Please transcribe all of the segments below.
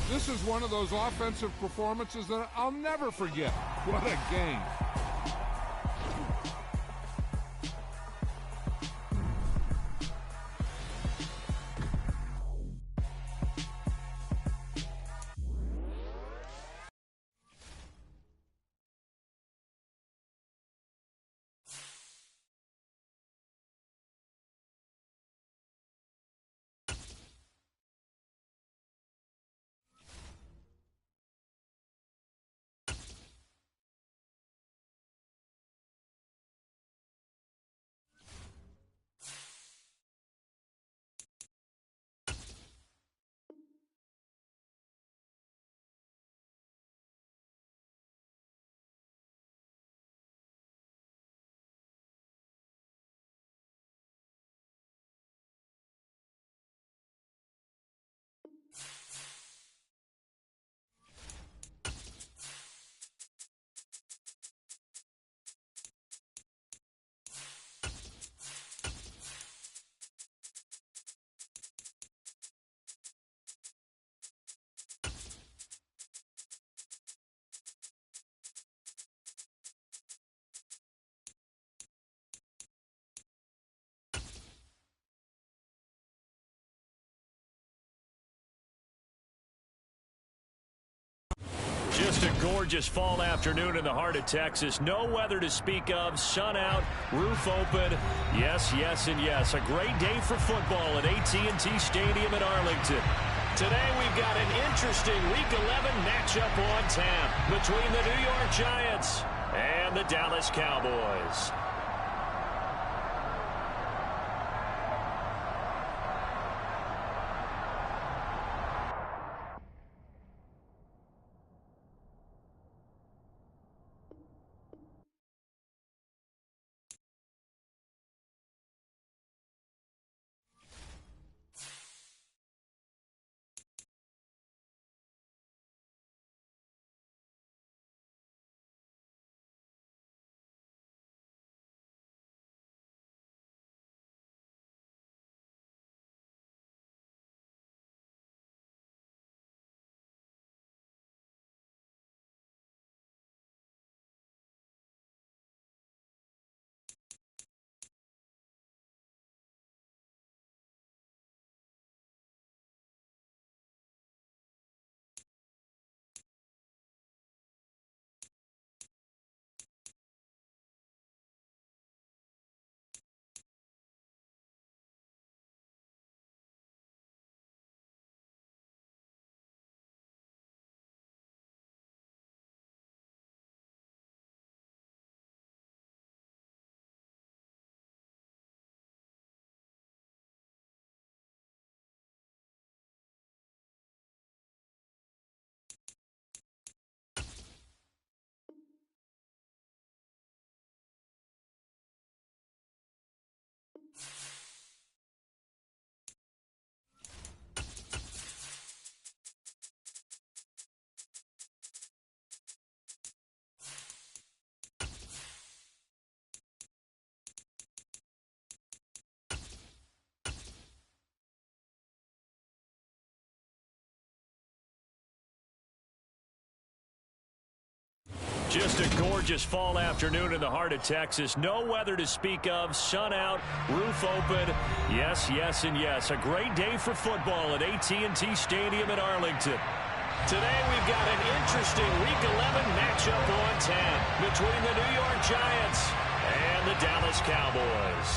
This is one of those offensive performances that I'll never forget. What a game. Just a gorgeous fall afternoon in the heart of Texas. No weather to speak of. Sun out, roof open. Yes, yes, and yes. A great day for football at AT&T Stadium in Arlington. Today we've got an interesting Week 11 matchup on tap between the New York Giants and the Dallas Cowboys. Just a gorgeous fall afternoon in the heart of Texas. No weather to speak of. Sun out, roof open. Yes, yes, and yes. A great day for football at AT&T Stadium in Arlington. Today we've got an interesting Week 11 matchup on tap between the New York Giants and the Dallas Cowboys.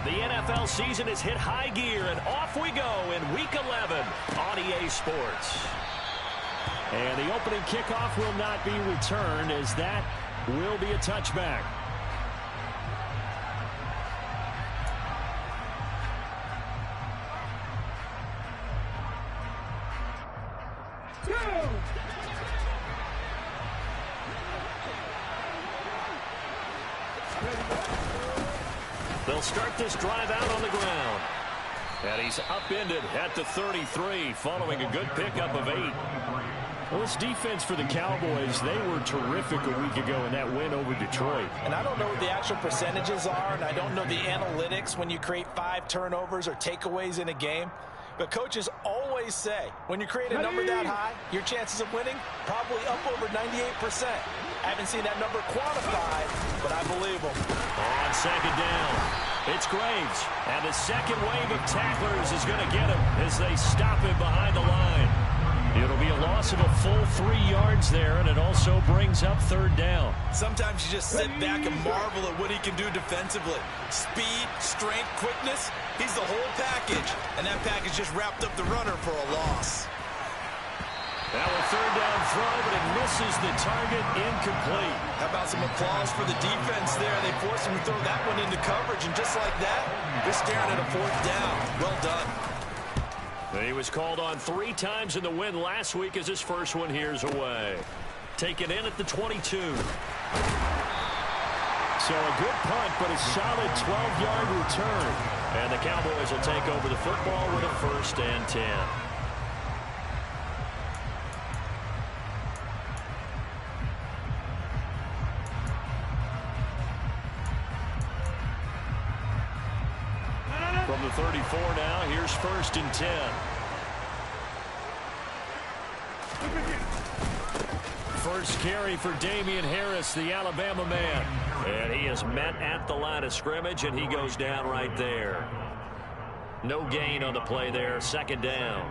The NFL season has hit high gear, and off we go in Week 11 on EA Sports. And the opening kickoff will not be returned, as that will be a touchback. They'll start this drive out on the ground. And he's upended at the 33 following a good pickup of 8. Well, this defense for the Cowboys, they were terrific a week ago in that win over Detroit. And I don't know what the actual percentages are, and I don't know the analytics when you create 5 turnovers or takeaways in a game. But coaches always always say, when you create a number that high, your chances of winning probably up over 98%. I haven't seen that number quantified, but I believe them. On second down, it's Graves. And the second wave of tacklers is going to get him as they stop him behind the line. It'll be a loss of a full 3 yards there, and it also brings up third down. Sometimes you just sit back and marvel at what he can do defensively. Speed, strength, quickness, he's the whole package. And that package just wrapped up the runner for a loss. Now a third down throw, but it misses the target, incomplete. How about some applause for the defense there? They forced him to throw that one into coverage, and just like that, you're staring at a fourth down. Well done. He was called on 3 times in the win last week as his first one here's away. Taken in at the 22. So a good punt, but a solid 12-yard return. And the Cowboys will take over the football with a 1st and 10. From the 34 now, here's 1st and 10. First carry for Damian Harris, the Alabama man. And he is met at the line of scrimmage, and he goes down right there. No gain on the play there, 2nd down.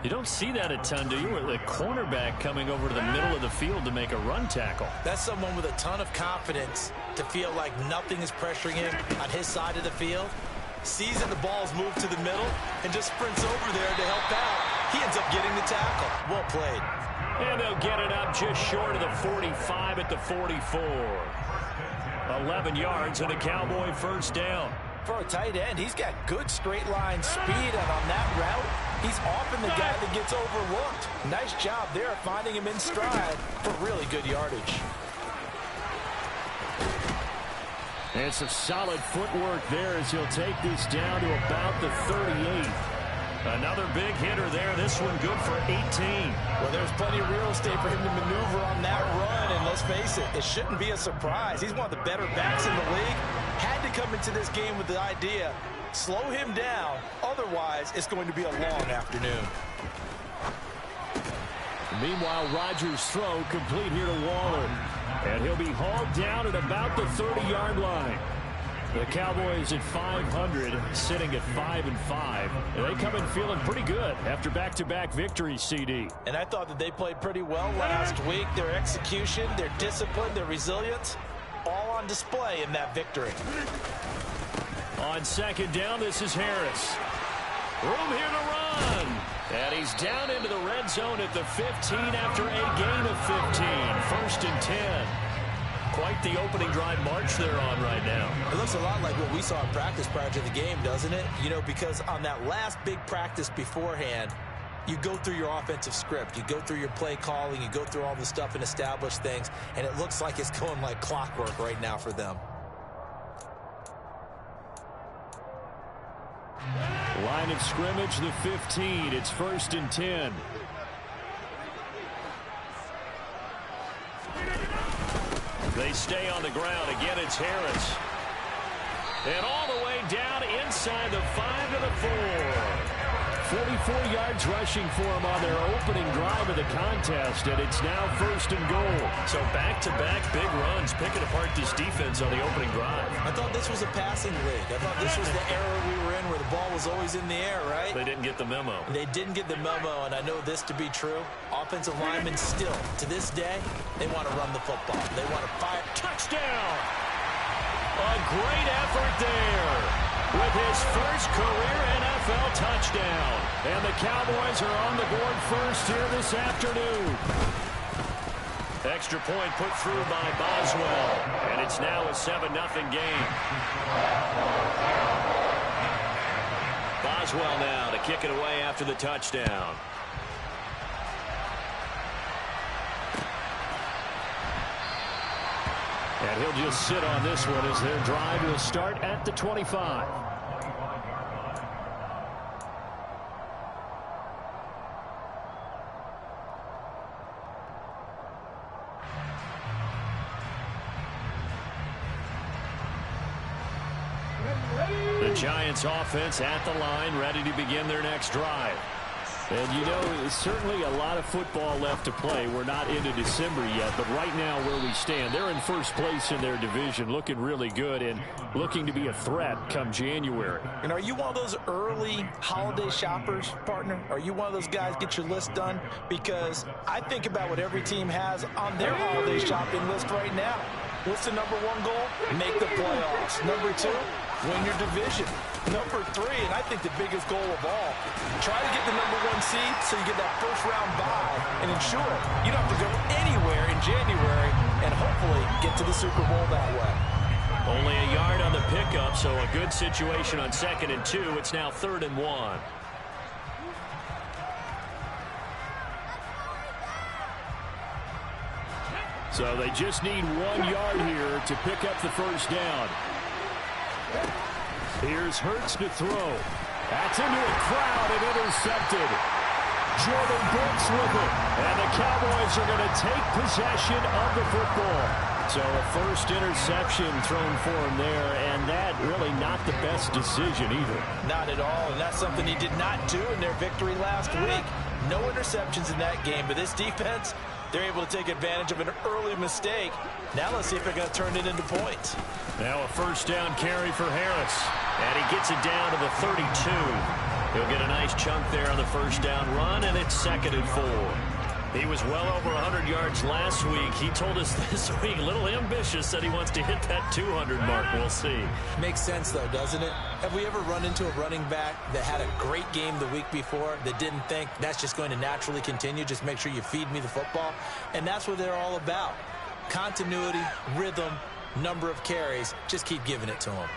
You don't see that a ton, do you? With the cornerback coming over to the middle of the field to make a run tackle. That's someone with a ton of confidence to feel like nothing is pressuring him on his side of the field. Sees that the ball's moved to the middle and just sprints over there to help out. He ends up getting the tackle. Well played. And they'll get it up just short of the 45 at the 44. 11 yards and a Cowboy 1st down. For a tight end, he's got good straight line speed, and on that route, he's often the guy that gets overlooked. Nice job there finding him in stride for really good yardage. And some solid footwork there as he'll take this down to about the 38. Another big hitter there. This one good for 18. Well, there's plenty of real estate for him to maneuver on that run, and let's face it, it shouldn't be a surprise. He's one of the better backs in the league. Had to come into this game with the idea, slow him down, otherwise it's going to be a long afternoon. Meanwhile, Rodgers' throw complete here to Waller. And he'll be hauled down at about the 30-yard line. The Cowboys at 500, sitting at 5-5. And they come in feeling pretty good after back-to-back victories, CD. And I thought that they played pretty well last week. Their execution, their discipline, their resilience, all on display in that victory. On 2nd down, this is Harris. Room here to run. And he's down into the red zone at the 15 after a gain of 15. 1st and 10. Quite the opening drive march they're on right now. It looks a lot like what we saw in practice prior to the game, doesn't it? You know, because on that last big practice beforehand, you go through your offensive script. You go through your play calling. You go through all the stuff and establish things. And it looks like it's going like clockwork right now for them. Line of scrimmage, the 15. It's 1st and 10. They stay on the ground. Again, it's Harris. And all the way down inside the 5 to the 4. 44 yards rushing for him on their opening drive of the contest, and it's now 1st and goal. So back-to-back big runs, picking apart this defense on the opening drive. I thought this was a passing league. I thought this was the era we were in where the ball was always in the air, right? They didn't get the memo. They didn't get the memo, and I know this to be true. Offensive linemen still, to this day, they want to run the football. They want to fire. Touchdown! A great effort there with his first career NFL touchdown. And the Cowboys are on the board first here this afternoon. Extra point put through by Boswell. And it's now a 7-0 game. Boswell now to kick it away after the touchdown. And he'll just sit on this one as their drive will start at the 25. The Giants offense at the line, ready to begin their next drive. And, you know, there's certainly a lot of football left to play. We're not into December yet, but right now where we stand, they're in first place in their division, looking really good and looking to be a threat come January. And are you one of those early holiday shoppers, partner? Are you one of those guys get your list done? Because I think about what every team has on their holiday shopping list right now. What's the number one goal? Make the playoffs. Number two, win your division. Number three, and I think the biggest goal of all, try to get the number one seed so you get that first round bye and ensure you don't have to go anywhere in January and hopefully get to the Super Bowl that way. Only a yard on the pickup, so a good situation on 2nd and 2. It's now 3rd and 1. So they just need 1 yard here to pick up the first down. Here's Hurts to throw. That's into a crowd and intercepted. Jordan Brooks with it. And the Cowboys are going to take possession of the football. So a first interception thrown for him there, and that really not the best decision either. Not at all, and that's something he did not do in their victory last week. No interceptions in that game, but this defense, they're able to take advantage of an early mistake. Now let's see if they're going to turn it into points. Now a first down carry for Harris. And he gets it down to the 32. He'll get a nice chunk there on the first down run, and it's 2nd and 4. He was well over 100 yards last week. He told us this week, a little ambitious, said he wants to hit that 200 mark. We'll see. Makes sense, though, doesn't it? Have we ever run into a running back that had a great game the week before that didn't think that's just going to naturally continue? Just make sure you feed me the football. And that's what they're all about. Continuity, rhythm, number of carries. Just keep giving it to them.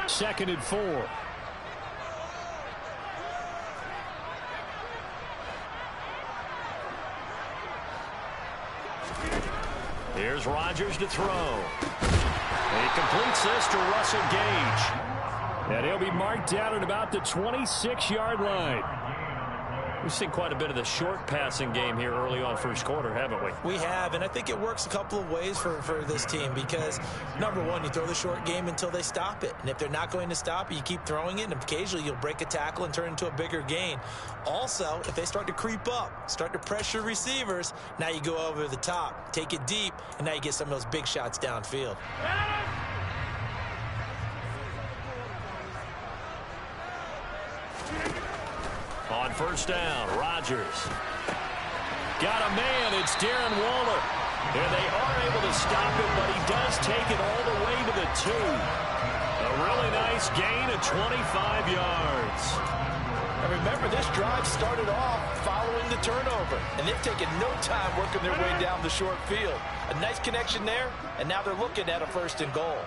2nd and 4. Here's Rodgers to throw. He completes this to Russell Gage. And he'll be marked down at about the 26-yard line. We've seen quite a bit of the short passing game here early on first quarter, haven't we? We have, and I think it works a couple of ways for this team because, number one, you throw the short game until they stop it. And if they're not going to stop it, you keep throwing it, and occasionally you'll break a tackle and turn it into a bigger gain. Also, if they start to creep up, start to pressure receivers, now you go over the top, take it deep, and now you get some of those big shots downfield. On first down, Rodgers. Got a man, it's Darren Waller. And they are able to stop him, but he does take it all the way to the 2. A really nice gain of 25 yards. And remember, this drive started off following the turnover, and they've taken no time working their way down the short field. A nice connection there, and now they're looking at a 1st and goal.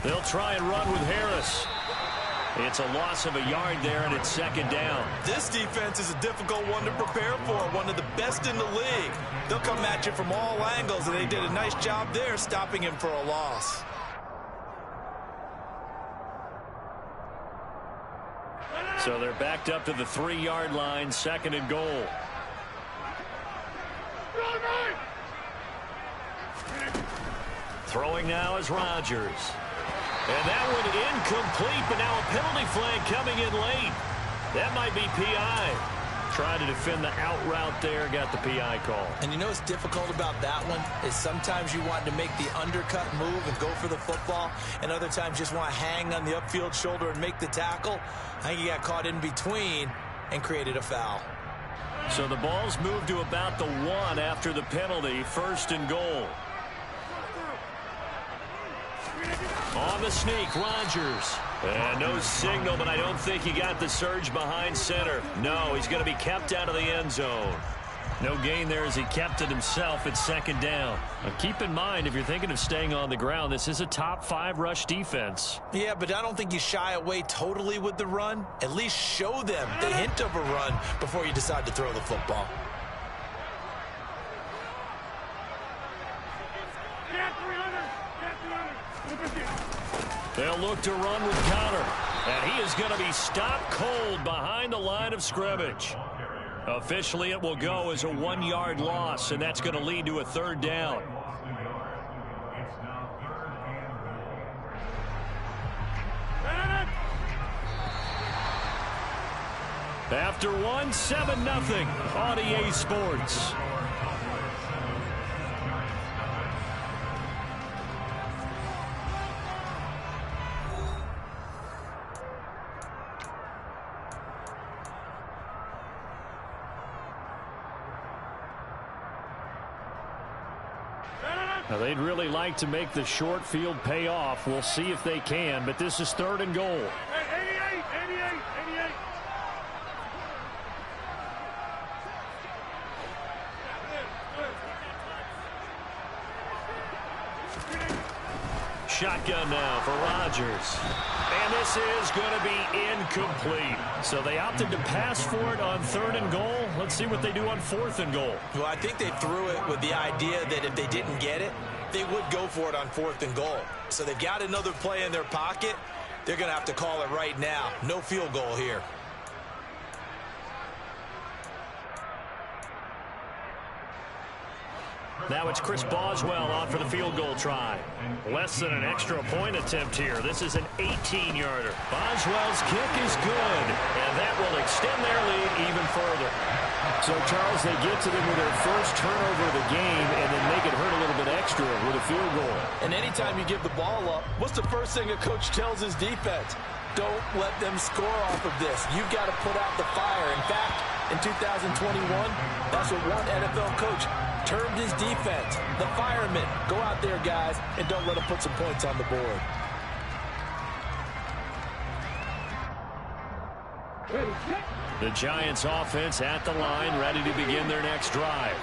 They'll try and run with Harris. It's a loss of a yard there, and it's 2nd down. This defense is a difficult one to prepare for, one of the best in the league. They'll come at you from all angles, and they did a nice job there stopping him for a loss. So they're backed up to the 3-yard line, 2nd and goal. Throwing now is Rodgers. And that one incomplete, but now a penalty flag coming in late. That might be PI. Trying to defend the out route there, got the PI call. And you know what's difficult about that one is sometimes you want to make the undercut move and go for the football, and other times just want to hang on the upfield shoulder and make the tackle. I think he got caught in between and created a foul. So the ball's moved to about the 1 after the penalty, 1st and goal. On the sneak, Rodgers. And no signal, but I don't think he got the surge behind center. No, he's going to be kept out of the end zone. No gain there as he kept it himself at 2nd down. Now keep in mind, if you're thinking of staying on the ground, this is a top 5 rush defense. Yeah, but I don't think you shy away totally with the run. At least show them the hint of a run before you decide to throw the football. They'll look to run with Connor. And he is going to be stopped cold behind the line of scrimmage. Officially, it will go as a 1-yard loss, and that's going to lead to a 3rd down. After one, 7-0 on EA Sports. Now, they'd really like to make the short field pay off. We'll see if they can, but this is 3rd and goal. 88. Shotgun now for Rodgers. And this is going to be incomplete. So they opted to pass for it on 3rd and goal. Let's see what they do on 4th and goal. Well, I think they threw it with the idea that if they didn't get it, they would go for it on 4th and goal. So they've got another play in their pocket. They're going to have to call it right now. No field goal here. Now it's Chris Boswell on for the field goal try. Less than an extra point attempt here. This is an 18-yarder. Boswell's kick is good, and that will extend their lead even further. So, Charles, they get to them with their first turnover of the game and then make it hurt a little bit extra with a field goal. And anytime you give the ball up, what's the first thing a coach tells his defense? Don't let them score off of this. You've got to put out the fire. In fact, in 2021, that's what one NFL coach termed his defense. The firemen. Go out there, guys, and don't let them put some points on the board. The Giants offense at the line, ready to begin their next drive.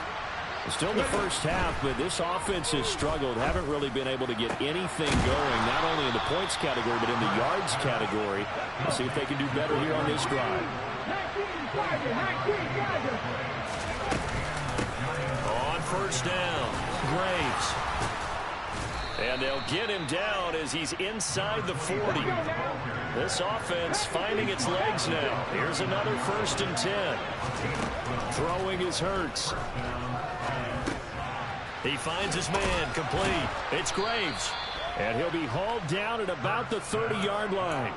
Still the first half, but this offense has struggled. Haven't really been able to get anything going, not only in the points category, but in the yards category. We'll see if they can do better here on this drive. On first down, Graves. And they'll get him down as he's inside the 40. This offense finding its legs now. Here's another 1st and 10. Throwing is Hurts. He finds his man, complete. It's Graves. And he'll be hauled down at about the 30-yard line.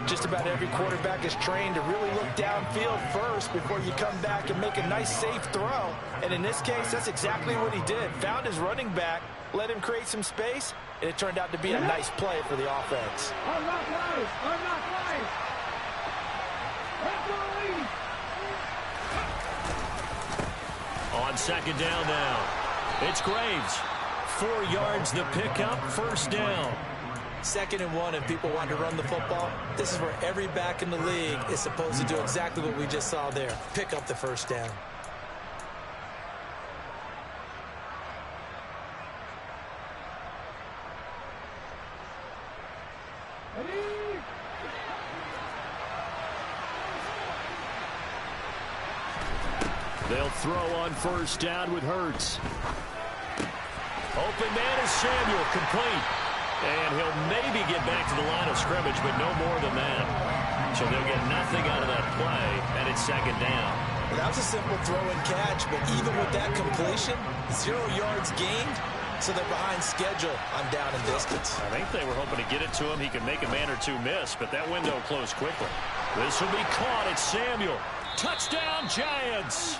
Just about every quarterback is trained to really look downfield first before you come back and make a nice, safe throw. And in this case, that's exactly what he did. Found his running back, let him create some space, and it turned out to be a nice play for the offense. On second down now, it's Graves. 4 yards the pickup, 1st down. 2nd and 1 and people want to run the football. This is where every back in the league is supposed to do exactly what we just saw there. Pick up the 1st down. They'll throw on 1st down with Hurts. Open man is Samuel, complete. And he'll maybe get back to the line of scrimmage, but no more than that. So they'll get nothing out of that play, and it's 2nd down. Well, that was a simple throw and catch, but even with that completion, 0 yards gained, so they're behind schedule on down and distance. I think they were hoping to get it to him. He could make a man or two miss, but that window closed quickly. This will be caught. It's Samuel. Touchdown, Giants.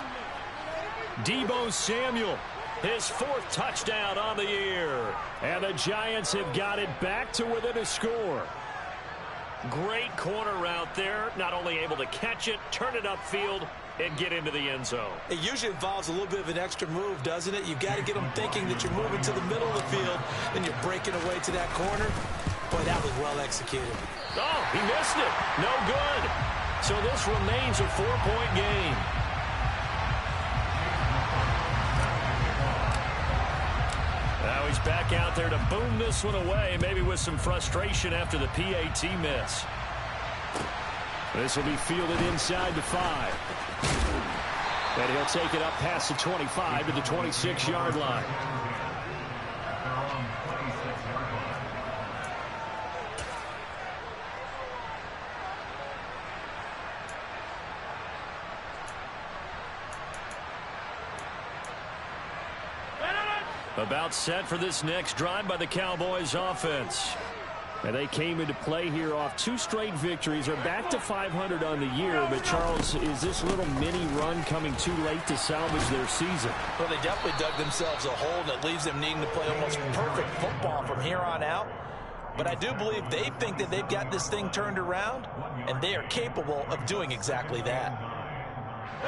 Deebo Samuel. His 4th touchdown on the year. And the Giants have got it back to within a score. Great corner route there. Not only able to catch it, turn it upfield, and get into the end zone. It usually involves a little bit of an extra move, doesn't it? You've got to get them thinking that you're moving to the middle of the field, then you're breaking away to that corner. Boy, that was well executed. Oh, he missed it. No good. So this remains a 4-point game. Now he's back out there to boom this one away, maybe with some frustration after the PAT miss. This will be fielded inside the 5. And he'll take it up past the 25 to the 26-yard line. About set for this next drive by the Cowboys offense. And they came into play here off 2 straight victories. Are back to 500 on the year. But, Charles, is this little mini run coming too late to salvage their season? Well, they definitely dug themselves a hole, and it leaves them needing to play almost perfect football from here on out. But I do believe they think that they've got this thing turned around, and they are capable of doing exactly that.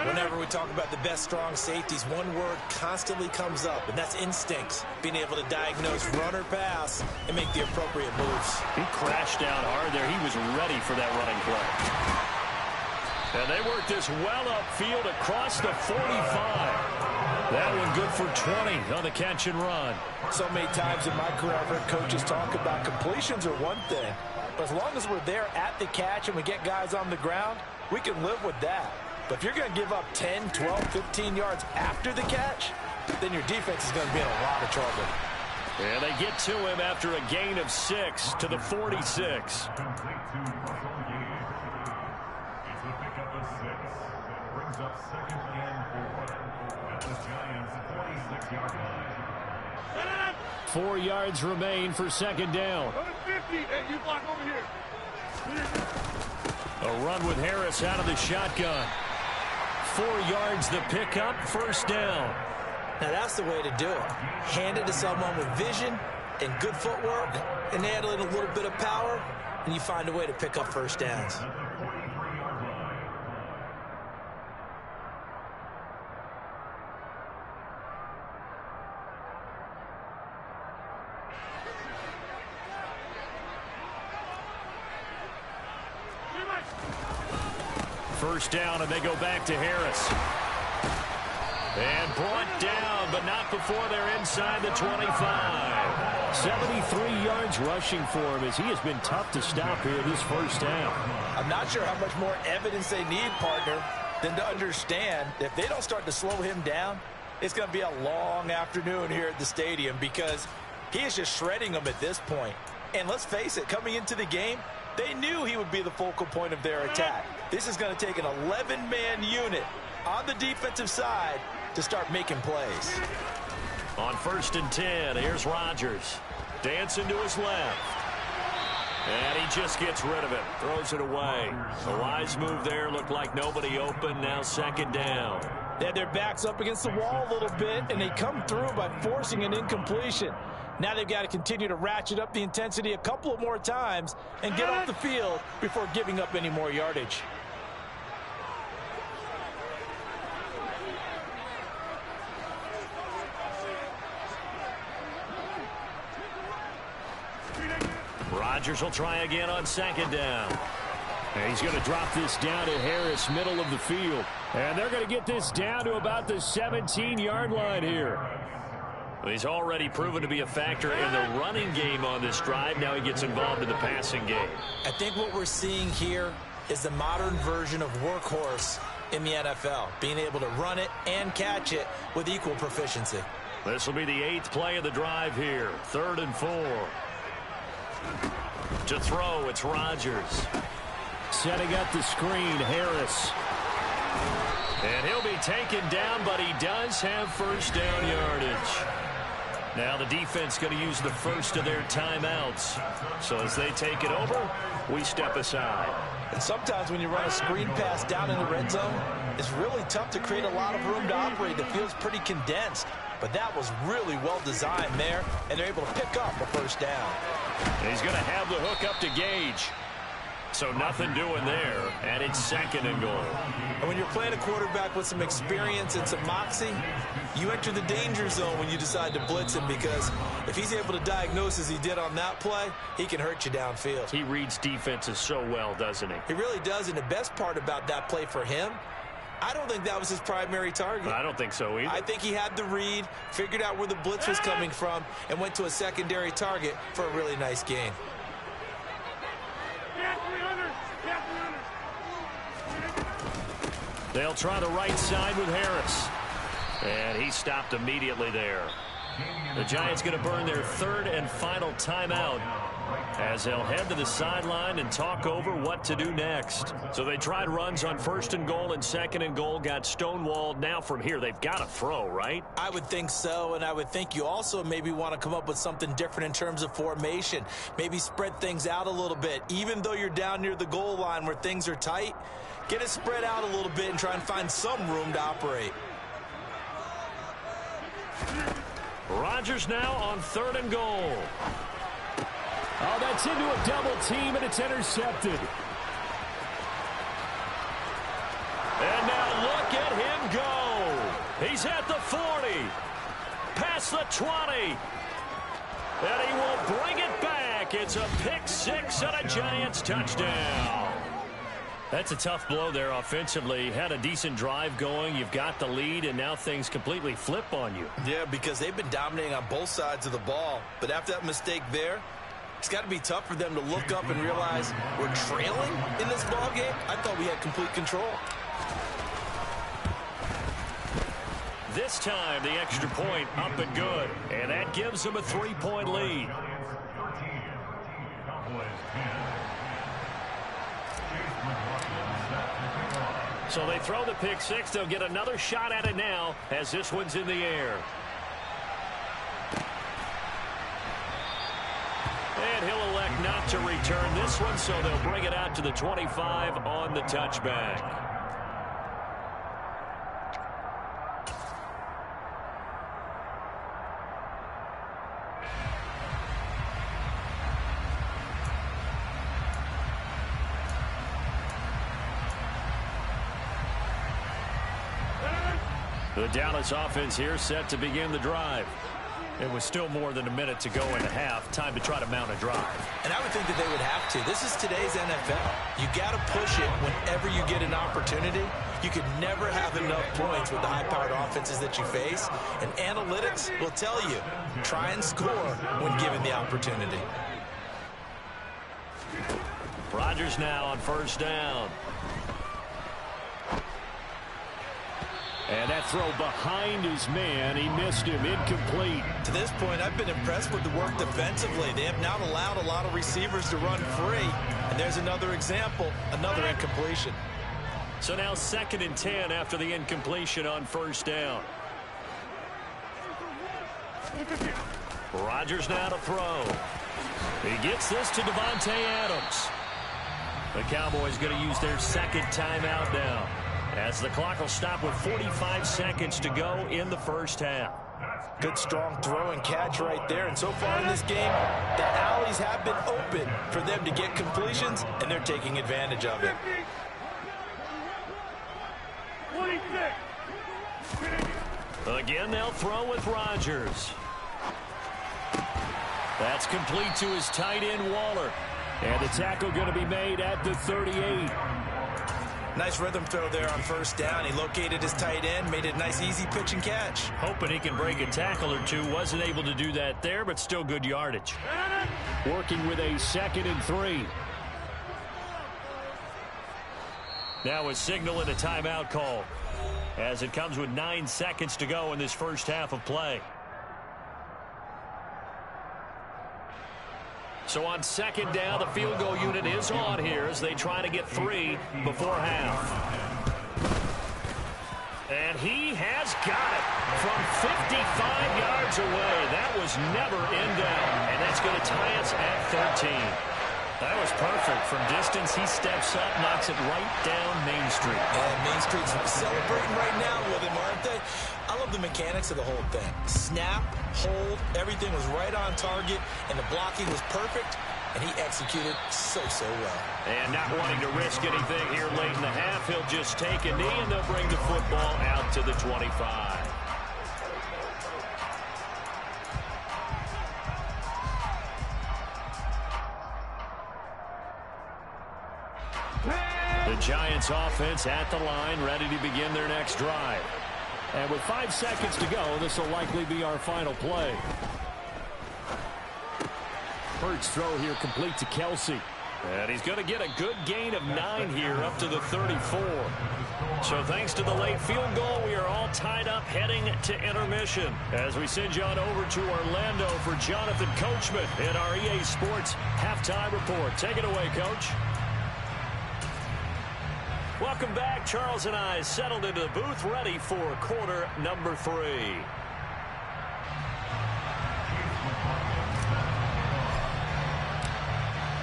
Whenever we talk about the best strong safeties, one word constantly comes up, and that's instincts. Being able to diagnose run or pass and make the appropriate moves. He crashed down hard there. He was ready for that running play. And they work this well upfield across the 45. That one good for 20 on the catch and run. So many times in my career, I've heard coaches talk about completions are one thing. But as long as we're there at the catch and we get guys on the ground, we can live with that. But if you're going to give up 10, 12, 15 yards after the catch, then your defense is going to be in a lot of trouble. And they get to him after a gain of 6 to the 46. Brings up 2nd and 4 at the Giants' 26-yard line. 4 yards remain for 2nd down. 50. Hey, you block over here. A run with Harris out of the shotgun. 4 yards the pickup, 1st down. Now that's the way to do it. Hand it to someone with vision and good footwork, and add in a little bit of power, and you find a way to pick up 1st downs. First down, and they go back to Harris. And brought down, but not before they're inside the 25. 73 yards rushing for him as he has been tough to stop here this 1st down. I'm not sure how much more evidence they need, partner, than to understand that if they don't start to slow him down, it's going to be a long afternoon here at the stadium because he is just shredding them at this point. And let's face it, coming into the game, they knew he would be the focal point of their attack. This is going to take an 11-man unit on the defensive side to start making plays. On 1st and 10, here's Rodgers. Dancing to his left. And he just gets rid of it. Throws it away. A wise move there. Looked like nobody open. Now 2nd down. They had their backs up against the wall a little bit, and they come through by forcing an incompletion. Now they've got to continue to ratchet up the intensity a couple of more times and get off the field before giving up any more yardage. Rodgers will try again on 2nd down. And he's going to drop this down to Harris, middle of the field. And they're going to get this down to about the 17-yard line here. He's already proven to be a factor in the running game on this drive. Now he gets involved in the passing game. I think what we're seeing here is the modern version of workhorse in the NFL, being able to run it and catch it with equal proficiency. This will be the 8th play of the drive here. 3rd and 4. To throw, it's Rodgers. Setting up the screen, Harris. And he'll be taken down, but he does have 1st down yardage. Now the defense going to use the first of their timeouts. So as they take it over, we step aside. And sometimes when you run a screen pass down in the red zone, it's really tough to create a lot of room to operate. The field's pretty condensed. But that was really well designed there, and they're able to pick up a 1st down. And he's going to have the hook up to Gage. So nothing doing there, and it's 2nd and goal. And when you're playing a quarterback with some experience and some moxie, you enter the danger zone when you decide to blitz him, because if he's able to diagnose as he did on that play, he can hurt you downfield. He reads defenses so well, doesn't he? He really does, and the best part about that play for him, I don't think that was his primary target. I don't think so either. I think he had the read, figured out where the blitz was coming from, and went to a secondary target for a really nice gain. They'll try the right side with Harris. And he stopped immediately there. The Giants going to burn their 3rd and final timeout as they'll head to the sideline and talk over what to do next. So they tried runs on 1st and goal and 2nd and goal, got stonewalled. Now from here, they've got to throw, right? I would think so, and I would think you also maybe want to come up with something different in terms of formation. Maybe spread things out a little bit. Even though you're down near the goal line where things are tight, get it spread out a little bit and try and find some room to operate. Rodgers now on 3rd and goal. Oh, that's into a double team, and it's intercepted. And now look at him go. He's at the 40, past the 20, and he will bring it back. It's a pick 6 and a Giants touchdown. That's a tough blow there offensively. Had a decent drive going. You've got the lead, and now things completely flip on you. Yeah, because they've been dominating on both sides of the ball. But after that mistake there, it's got to be tough for them to look up and realize we're trailing in this ball game. I thought we had complete control. This time, the extra point up and good. And that gives them a 3-point lead. So they throw the pick 6. They'll get another shot at it now as this one's in the air. And he'll elect not to return this one, so they'll bring it out to the 25 on the touchback. The Dallas offense here set to begin the drive. It was still more than a minute to go in the half. Time to try to mount a drive. And I would think that they would have to. This is today's NFL. You got to push it whenever you get an opportunity. You could never have enough points with the high-powered offenses that you face. And analytics will tell you, try and score when given the opportunity. Rodgers now on 1st down. And that throw behind his man, he missed him, incomplete. To this point, I've been impressed with the work defensively. They have not allowed a lot of receivers to run free. And there's another example, another incompletion. So now 2nd and 10 after the incompletion on 1st down. Rodgers now to throw. He gets this to Devontae Adams. The Cowboys going to use their 2nd timeout now, as the clock will stop with 45 seconds to go in the 1st half. Good strong throw and catch right there. And so far in this game, the alleys have been open for them to get completions, and they're taking advantage of it. Again, they'll throw with Rodgers. That's complete to his tight end, Waller. And the tackle going to be made at the 38. Nice rhythm throw there on 1st down. He located his tight end, made it a nice easy pitch and catch. Hoping he can break a tackle or two. Wasn't able to do that there, but still good yardage. Working with a 2nd and 3. Now a signal and a timeout call, as it comes with 9 seconds to go in this 1st half of play. So on 2nd down, the field goal unit is on here as they try to get 3 before half. And he has got it from 55 yards away. That was never in down, and that's going to tie us at 13. That was perfect. From distance, he steps up, knocks it right down Main Street. And Main Street's celebrating right now with him, aren't they? I love the mechanics of the whole thing. Snap, hold, everything was right on target, and the blocking was perfect, and he executed so well. And not wanting to risk anything here late in the half, he'll just take a knee, and they'll bring the football out to the 25. The Giants offense at the line, ready to begin their next drive. And with 5 seconds to go, this will likely be our final play. Hurts throw here complete to Kelsey. And he's going to get a good gain of 9 here up to the 34. So thanks to the late field goal, we are all tied up heading to intermission as we send you on over to Orlando for Jonathan Coachman in our EA Sports Halftime Report. Take it away, Coach. Welcome back. Charles and I settled into the booth ready for quarter number 3.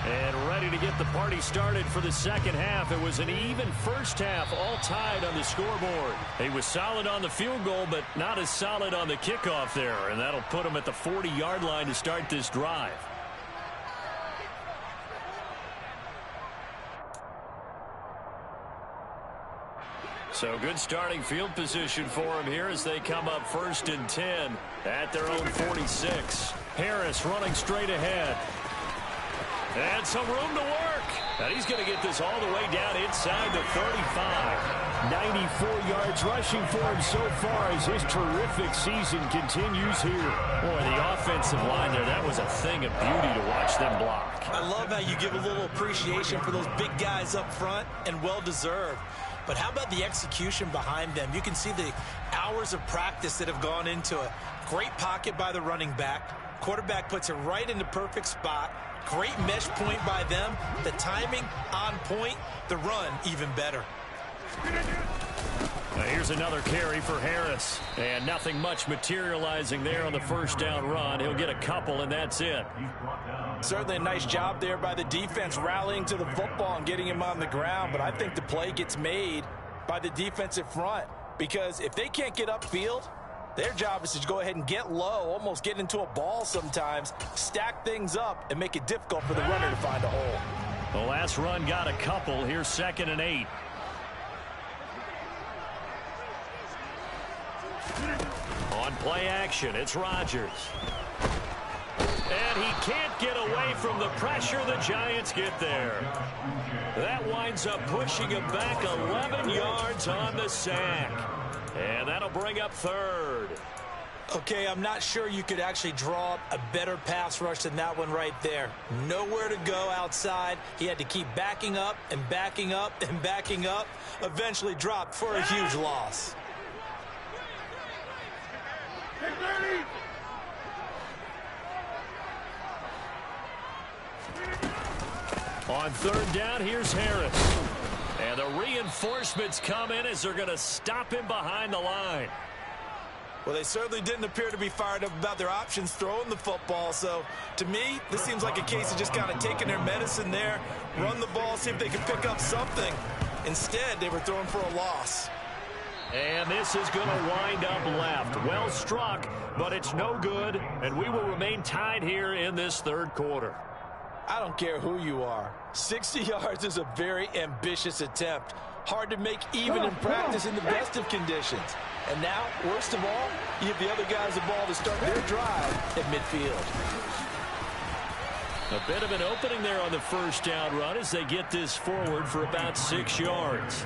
And ready to get the party started for the second half. It was an even first half, all tied on the scoreboard. He was solid on the field goal, but not as solid on the kickoff there. And that'll put him at the 40-yard line to start this drive. So good starting field position for him here as they come up 1st and 10 at their own 46. Harris running straight ahead. And some room to work. And he's going to get this all the way down inside the 35. 94 yards rushing for him so far as his terrific season continues here. Boy, the offensive line there, that was a thing of beauty to watch them block. I love how you give a little appreciation for those big guys up front, and well-deserved. But how about the execution behind them? You can see the hours of practice that have gone into it. Great pocket by the running back. Quarterback puts it right in the perfect spot. Great mesh point by them. The timing on point. The run even better. Now here's another carry for Harris. And nothing much materializing there on the first down run. He'll get a couple, and that's it. Certainly a nice job there by the defense rallying to the football and getting him on the ground. But I think the play gets made by the defensive front. Because if they can't get upfield, their job is to go ahead and get low, almost get into a ball sometimes, stack things up, and make it difficult for the runner to find a hole. The last run got a couple. Here's 2nd and 8. On play action, it's Rodgers. And he can't get away from the pressure. The Giants get there. That winds up pushing him back 11 yards on the sack. And that'll bring up 3rd. Okay, I'm not sure you could actually draw up a better pass rush than that one right there. Nowhere to go outside. He had to keep backing up and backing up and backing up. Eventually dropped for a huge loss. On 3rd down, here's Harris. And the reinforcements come in as they're going to stop him behind the line. Well, they certainly didn't appear to be fired up about their options throwing the football. So, to me, this seems like a case of just kind of taking their medicine there, run the ball, see if they can pick up something. Instead, they were throwing for a loss. And this is going to wind up left. Well struck, but it's no good. And we will remain tied here in this 3rd quarter. I don't care who you are. 60 yards is a very ambitious attempt. Hard to make even in practice in the best of conditions. And now, worst of all, you give the other guys the ball to start their drive at midfield. A bit of an opening there on the first down run as they get this forward for about 6 yards.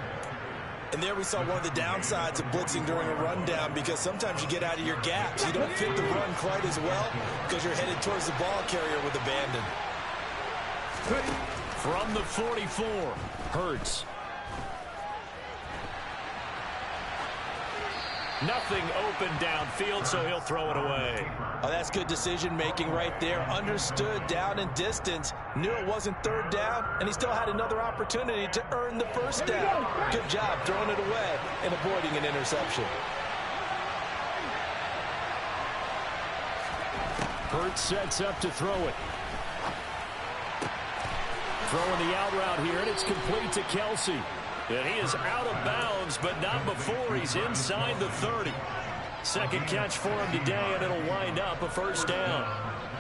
And there we saw one of the downsides of blitzing during a rundown, because sometimes you get out of your gaps. You don't fit the run quite as well because you're headed towards the ball carrier with abandon. From the 44, Hurts. Nothing open downfield, so he'll throw it away. Oh, that's good decision-making right there. Understood down and distance. Knew it wasn't 3rd down, and he still had another opportunity to earn the 1st down. Good job throwing it away and avoiding an interception. Hurts sets up to throw it. Throwing the out route here, and it's complete to Kelsey. And he is out of bounds, but not before he's inside the 30. Second catch for him today, and it'll wind up a 1st down.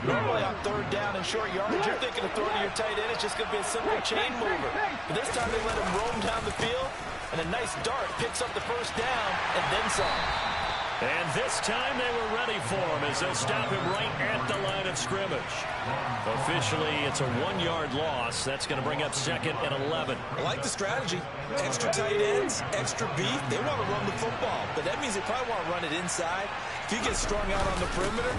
Normally on 3rd down and short yardage, you're thinking of throwing to your tight end. It's just going to be a simple chain mover. But this time they let him roam down the field, and a nice dart picks up the 1st down and then some. And this time they were ready for him as they'll stop him right at the line of scrimmage. Officially, it's a 1-yard loss. That's going to bring up 2nd and 11. I like the strategy. Extra tight ends, extra beef. They want to run the football, but that means they probably want to run it inside. If you get strung out on the perimeter,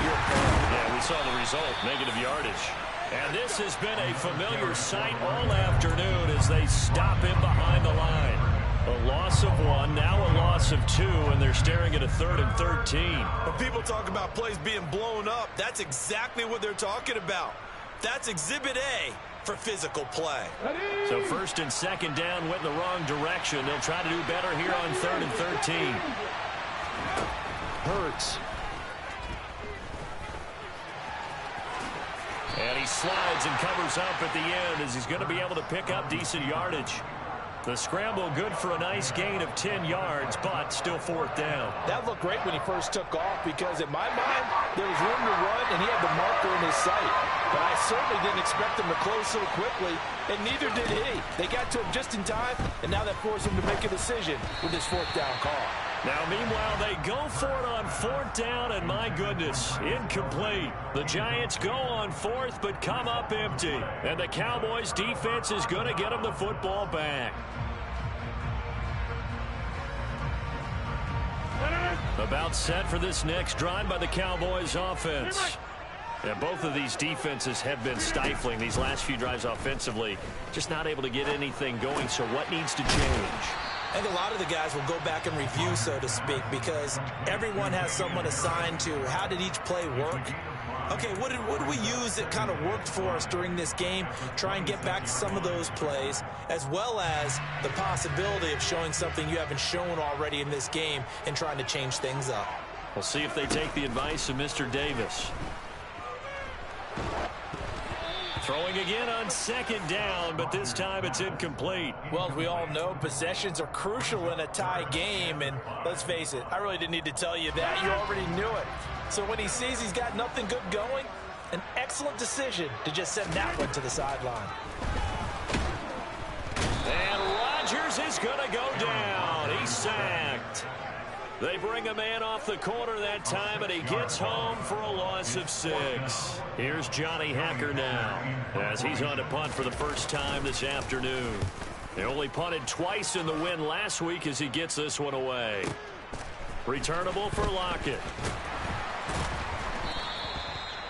you're a problem. Yeah, we saw the result, negative yardage. And this has been a familiar sight all afternoon as they stop him behind the line. A loss of 1, now a loss of 2, and they're staring at a 3rd and 13. When people talk about plays being blown up, that's exactly what they're talking about. That's Exhibit A for physical play. So 1st and 2nd down went in the wrong direction. They'll try to do better here on 3rd and 13. Hurts. And he slides and covers up at the end as he's going to be able to pick up decent yardage. The scramble good for a nice gain of 10 yards, but still 4th down. That looked great when he first took off because in my mind, there was room to run and he had the marker in his sight. But I certainly didn't expect him to close so quickly, and neither did he. They got to him just in time, and now that forced him to make a decision with his 4th down call. Now, meanwhile, they go for it on 4th down, and my goodness, incomplete. The Giants go on 4th, but come up empty. And the Cowboys' defense is going to get them the football back. About set for this next drive by the Cowboys offense. Yeah, both of these defenses have been stifling these last few drives offensively. Just not able to get anything going, so what needs to change? I think a lot of the guys will go back and review, so to speak, because everyone has someone assigned to how did each play work. Okay, what did we use that kind of worked for us during this game? Try and get back to some of those plays, as well as the possibility of showing something you haven't shown already in this game and trying to change things up. We'll see if they take the advice of Mr. Davis. Throwing again on 2nd down, but this time it's incomplete. Well, as we all know, possessions are crucial in a tie game, and let's face it, I really didn't need to tell you that. You already knew it. So when he sees he's got nothing good going, an excellent decision to just send that one to the sideline. And Rodgers is going to go down. He's sacked. They bring a man off the corner that time, and he gets home for a loss of 6. Here's Johnny Hacker now, as he's on to punt for the first time this afternoon. They only punted twice in the win last week as he gets this one away. Returnable for Lockett.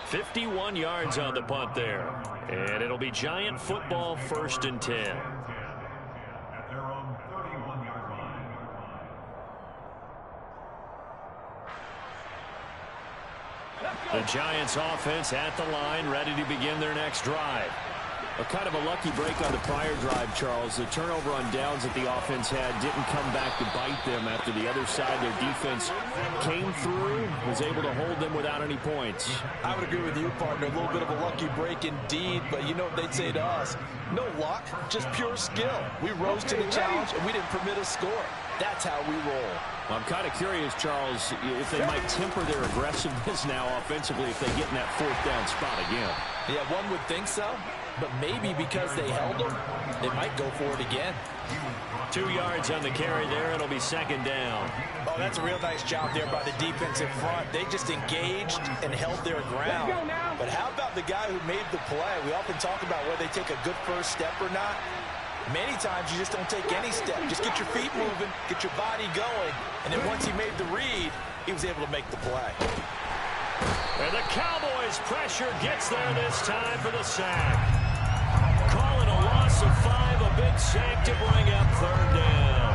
51 yards on the punt there. And it'll be Giant football 1st and 10. At their own 31-yard line. The Giants offense at the line, ready to begin their next drive. A kind of a lucky break on the prior drive, Charles. The turnover on downs that the offense had didn't come back to bite them after the other side. Their defense came through, was able to hold them without any points. I would agree with you, partner. A little bit of a lucky break indeed, but you know what they'd say to us? No luck, just pure skill. We rose to the challenge, and we didn't permit a score. That's how we roll. I'm kind of curious, Charles, if they might temper their aggressiveness now offensively if they get in that 4th down spot again. Yeah, one would think so, but maybe because they held them, they might go for it again. 2 yards on the carry there. It'll be 2nd down. Oh, that's a real nice job there by the defensive front. They just engaged and held their ground. But how about the guy who made the play? We often talk about whether they take a good first step or not. Many times you just don't take any step. Just get your feet moving, get your body going, and then once he made the read, he was able to make the play. And the Cowboys' pressure gets there this time for the sack. Call it a loss of 5, a big sack to bring up 3rd down.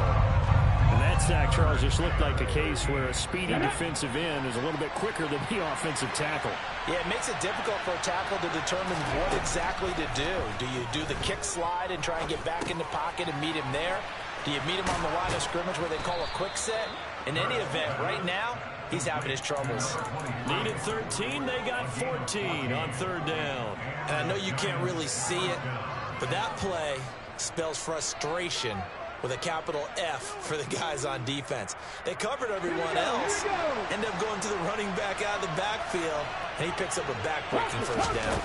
And that sack, Charles, just looked like a case where a speedy defensive end is a little bit quicker than the offensive tackle. Yeah, it makes it difficult for a tackle to determine what exactly to do. Do you do the kick slide and try and get back in the pocket and meet him there? Do you meet him on the line of scrimmage where they call a quick set? In any event, right now, he's having his troubles. Needed 13, they got 14 on 3rd down. And I know you can't really see it, but that play spells frustration with a capital F for the guys on defense. They covered everyone else, end up going to the running back out of the backfield, and he picks up a back-breaking 1st down.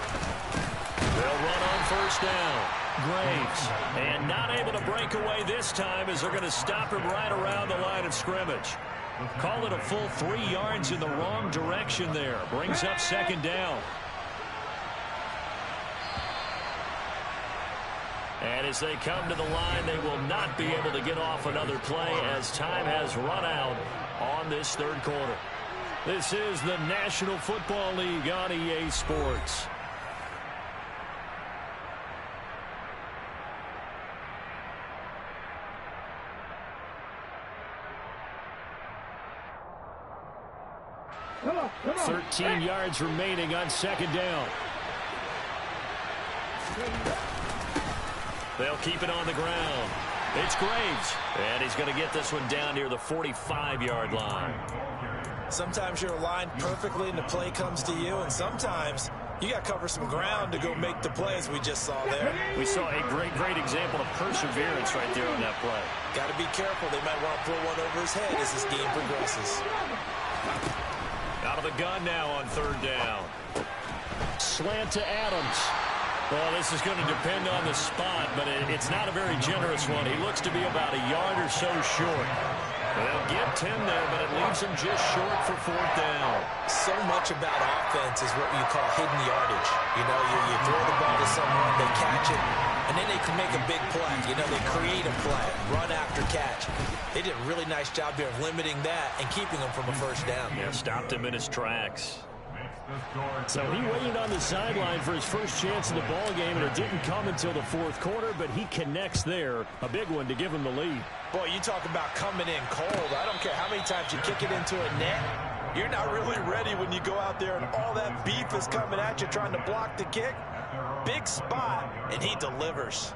They'll run on 1st down. Graves, and not able to break away this time as they're going to stop him right around the line of scrimmage. Call it a full 3 yards in the wrong direction there. Brings up 2nd down. And as they come to the line, they will not be able to get off another play as time has run out on this 3rd quarter. This is the National Football League on EA Sports. 13 yards remaining on second down. They'll keep it on the ground. It's Graves, and he's going to get this one down near the 45-yard line. Sometimes you're aligned perfectly and the play comes to you, and sometimes you got to cover some ground to go make the play, as we just saw there. We saw a great example of perseverance right there on that play. Got to be careful. They might want to throw one over his head as this game progresses. Out of the gun now on third down. Slant to Adams. Well, this is going to depend on the spot, but it's not a very generous one. He looks to be about a yard or so short. They'll get 10 there, but it leaves him just short for fourth down. So much about offense is what you call hidden yardage. You know, you throw the ball to someone, they catch it, and then they can make a big play. You know, they create a play, run after catch. They did a really nice job here of limiting that and keeping him from a first down. Yeah, stopped him in his tracks. So he waited on the sideline for his first chance in the ball game, and it didn't come until the fourth quarter, but he connects there. A big one to give him the lead. Boy, you talk about coming in cold. I don't care how many times you kick it into a net. You're not really ready when you go out there and all that beef is coming at you trying to block the kick. Big spot, and he delivers.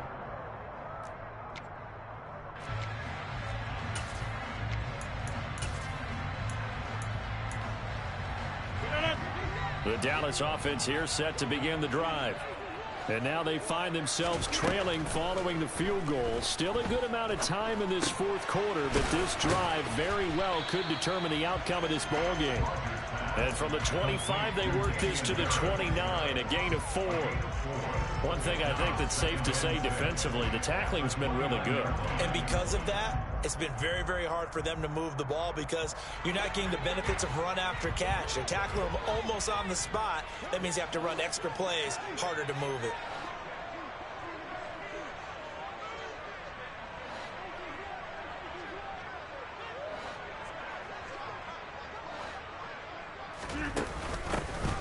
The Dallas offense here set to begin the drive. And now they find themselves trailing following the field goal. Still a good amount of time in this fourth quarter, but this drive very well could determine the outcome of this ball game. And from the 25, they work this to the 29, a gain of 4. One thing I think that's safe to say defensively, the tackling's been really good. And because of that, it's been very hard for them to move the ball because you're not getting the benefits of run after catch. They're tackling them almost on the spot. That means you have to run extra plays, harder to move it.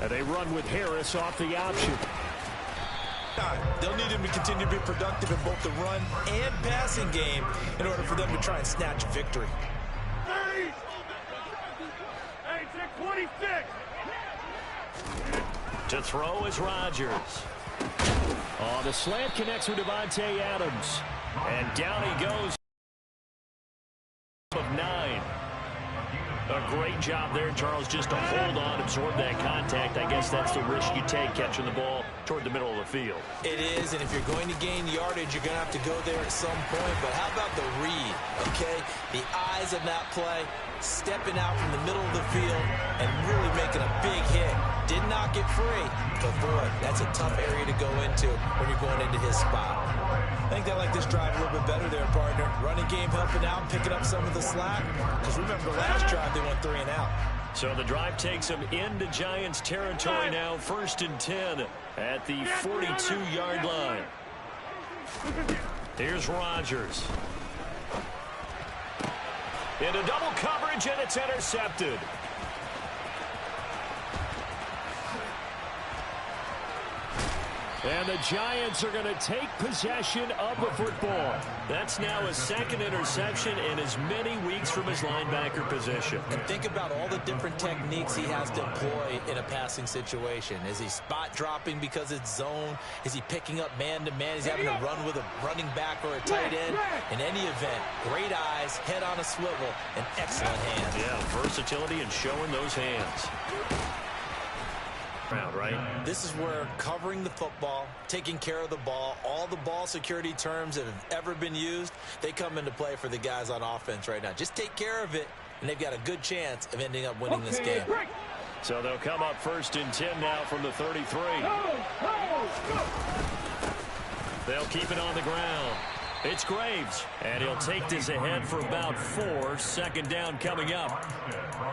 And they run with Harris off the option. They'll need him to continue to be productive in both the run and passing game in order for them to try and snatch a victory. 30! 26! To throw is Rodgers. Oh, the slant connects with Devontae Adams. And down he goes. Of 9. A great job there, Charles, just to hold on, absorb that contact. I guess that's the risk you take catching the ball toward the middle of the field. It is, and if you're going to gain yardage, you're going to have to go there at some point. But how about the read, okay? The eyes of that play, stepping out from the middle of the field and really making a big hit. Did not get free, but boy, that's a tough area to go into when you're going into his spot. I think they like this drive a little bit better there, partner. Running game helping out, picking up some of the slack. Because remember, last drive they went 3 and out. So the drive takes them into Giants territory now. 1st and 10 at the 42-yard line. Here's Rodgers. Into double coverage, and it's intercepted. And the Giants are going to take possession of the football. That's now his 2nd interception in as many weeks from his linebacker position. And think about all the different techniques he has to employ in a passing situation. Is he spot dropping because it's zone? Is he picking up man-to-man? Is he having to run with a running back or a tight end? In any event, great eyes, head on a swivel, and excellent hands. Yeah, versatility and showing those hands. Right? This is where covering the football, taking care of the ball, all the ball security terms that have ever been used, they come into play for the guys on offense right now. Just take care of it, and they've got a good chance of ending up winning this game. So they'll come up 1st and 10 now from the 33. They'll keep it on the ground. It's Graves, and he'll take this ahead for about 4. 2nd down coming up.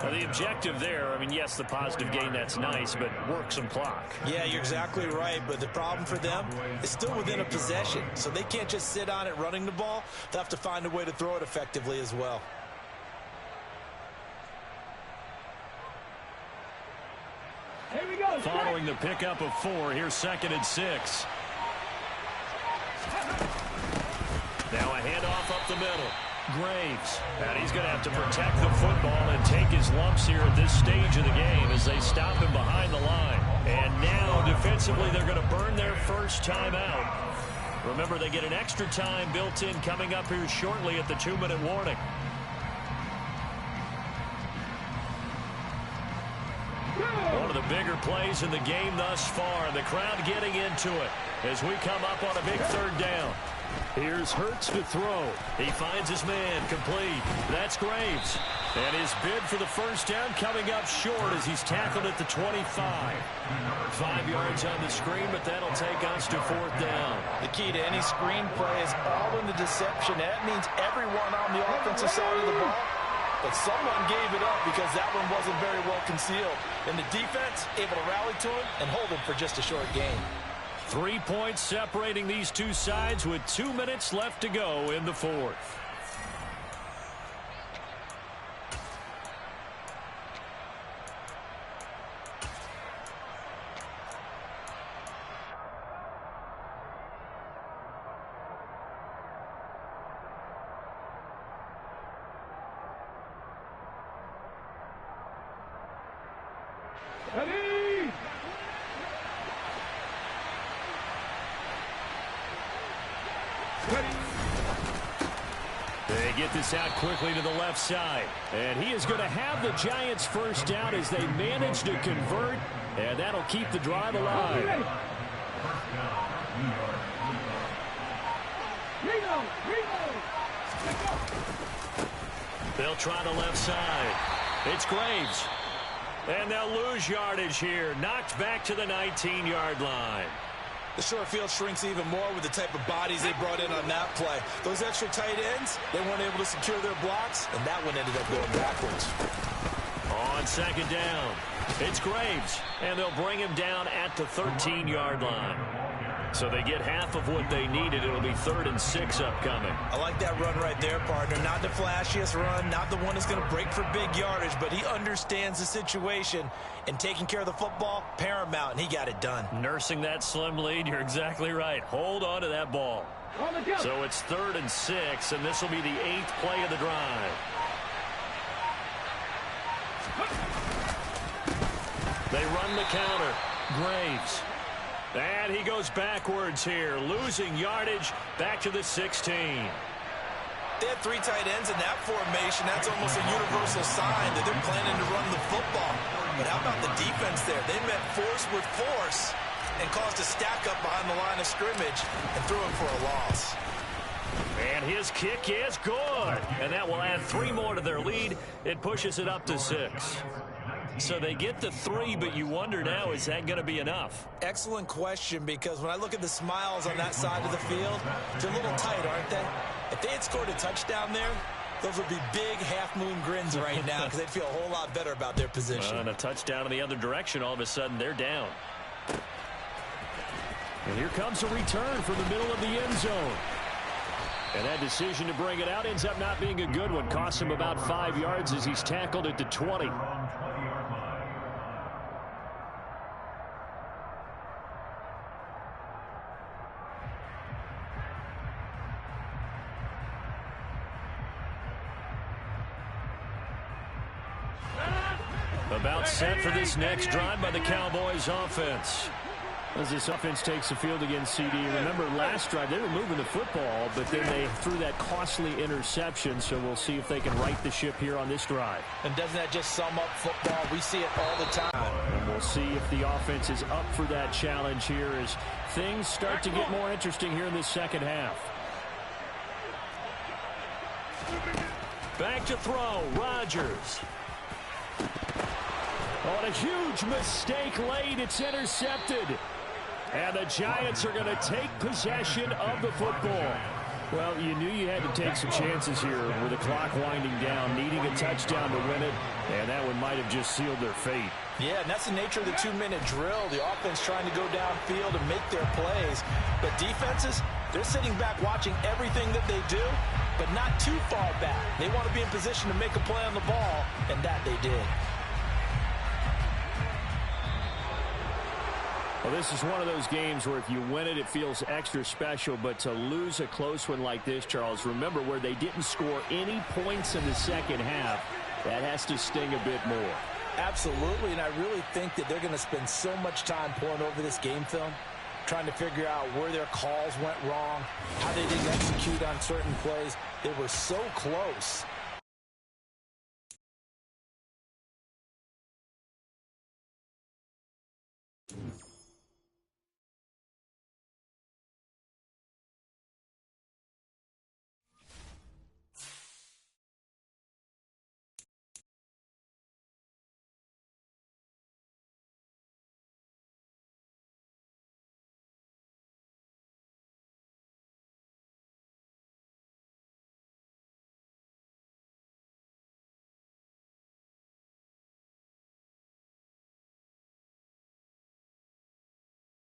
Now, the objective there, I mean, yes, the positive gain, that's nice, but work some clock. Yeah, you're exactly right, but the problem for them is still within a possession, so they can't just sit on it running the ball. They'll have to find a way to throw it effectively as well. Here we go. Following the pickup of 4, here's 2nd and 6. Now a handoff up the middle. Graves. And he's going to have to protect the football and take his lumps here at this stage of the game as they stop him behind the line. And now, defensively, they're going to burn their first timeout. Remember, they get an extra time built in coming up here shortly at the 2-minute warning. One of the bigger plays in the game thus far. The crowd getting into it as we come up on a big third down. Here's Hurts to throw. He finds his man complete. That's Graves. And his bid for the first down coming up short as he's tackled at the 25. 5 yards on the screen, but that'll take us to 4th down. The key to any screen play is all in the deception. That means everyone on the offensive side of the ball. But someone gave it up because that one wasn't very well concealed. And the defense able to rally to him and hold him for just a short gain. 3 points separating these two sides with 2 minutes left to go in the fourth. They get this out quickly to the left side. And he is going to have the Giants first down as they manage to convert. And that'll keep the drive alive. They'll try the left side. It's Graves. And they'll lose yardage here. Knocked back to the 19-yard line. The short field shrinks even more with the type of bodies they brought in on that play. Those extra tight ends, they weren't able to secure their blocks, and that one ended up going backwards. On second down, it's Graves, and they'll bring him down at the 13-yard line. So they get half of what they needed. It'll be 3rd and 6 upcoming. I like that run right there, partner. Not the flashiest run, not the one that's going to break for big yardage, but he understands the situation, and taking care of the football, paramount, and he got it done. Nursing that slim lead, you're exactly right. Hold on to that ball. So it's 3rd and 6, and this will be the 8th play of the drive. They run the counter. Graves. And he goes backwards here, losing yardage back to the 16. They had 3 tight ends in that formation. That's almost a universal sign that they're planning to run the football. But how about the defense there? They met force with force and caused a stack up behind the line of scrimmage and threw it for a loss. And his kick is good. And that will add 3 more to their lead. It pushes it up to 6. So they get the 3, but you wonder now, is that going to be enough? Excellent question, because when I look at the smiles on that side of the field, they're a little tight, aren't they? If they had scored a touchdown there, those would be big half-moon grins right now because they'd feel a whole lot better about their position. And a touchdown in the other direction, all of a sudden they're down. And here comes a return from the middle of the end zone. And that decision to bring it out ends up not being a good one. Costs him about 5 yards as he's tackled at the 20. About set for this next drive by the Cowboys offense. As this offense takes the field against CD. Remember last drive they were moving the football, but then they threw that costly interception. So we'll see if they can right the ship here on this drive. And doesn't that just sum up football? We see it all the time. And we'll see if the offense is up for that challenge here as things start to get more interesting here in this second half. Back to throw, Rodgers. Oh, and a huge mistake late. It's intercepted. And the Giants are going to take possession of the football. Well, you knew you had to take some chances here with the clock winding down, needing a touchdown to win it, and that one might have just sealed their fate. Yeah, and that's the nature of the 2-minute drill. The offense trying to go downfield and make their plays. But defenses, they're sitting back watching everything that they do, but not too far back. They want to be in position to make a play on the ball, and that they did. Well, this is one of those games where if you win it, it feels extra special. But to lose a close one like this, Charles, remember where they didn't score any points in the second half, that has to sting a bit more. Absolutely, and I really think that they're going to spend so much time pouring over this game film, trying to figure out where their calls went wrong, how they didn't execute on certain plays. They were so close.